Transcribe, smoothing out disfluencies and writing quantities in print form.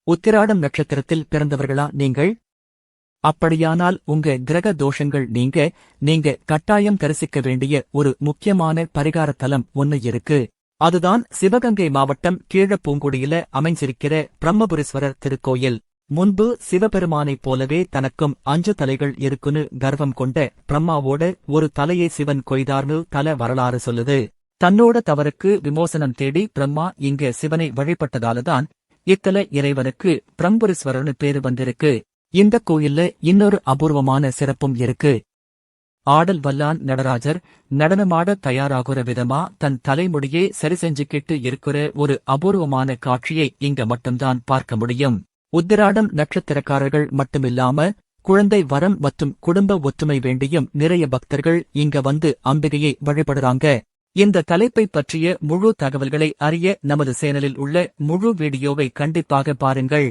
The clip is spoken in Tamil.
உத்திராடம் நட்சத்திரத்தில் பிறந்தவர்களா நீங்கள்? அப்படியானால் உங்க கிரக தோஷங்கள் நீங்க கட்டாயம் தரிசிக்க வேண்டிய ஒரு முக்கியமான பரிகார தலம் ஒன்னு இருக்கு. அதுதான் சிவகங்கை மாவட்டம் கீழப்பூங்குடியில அமைஞ்சிருக்கிற பிரம்மபுரீஸ்வரர் திருக்கோயில். முன்பு சிவபெருமானைப் போலவே தனக்கும் 5 தலைகள் இருக்குன்னு கர்வம் கொண்ட பிரம்மாவோட ஒரு தலையை சிவன் கொய்தார்னு தல வரலாறு சொல்லுது. தன்னோட தவறுக்கு விமோசனம் தேடி பிரம்மா இங்க சிவனை வழிபட்டதாலதான் இத்தல இறைவனுக்கு பிரம்புரீஸ்வரர்னு பேரு வந்திருக்கு. இந்த கோயில்ல இன்னொரு அபூர்வமான சிறப்பும் இருக்கு. ஆடல் வல்லான் நடராஜர் நடனமாட தயாராகுற விதமா தன் தலைமுடியே சரி செஞ்சுக்கிட்டு இருக்கிற ஒரு அபூர்வமான காட்சியை இங்க மட்டும்தான் பார்க்க முடியும். உத்திராடம் நட்சத்திரக்காரர்கள் மட்டுமில்லாம குழந்தை வரம் மற்றும் குடும்ப ஒற்றுமை வேண்டியும் நிறைய பக்தர்கள் இங்க வந்து அம்பிகையை வழிபடுறாங்க. இந்த தலைப்பை பற்றிய முழு தகவல்களை அறிய நமது சேனலில் உள்ள முழு வீடியோவை கண்டிப்பாக பாருங்கள்.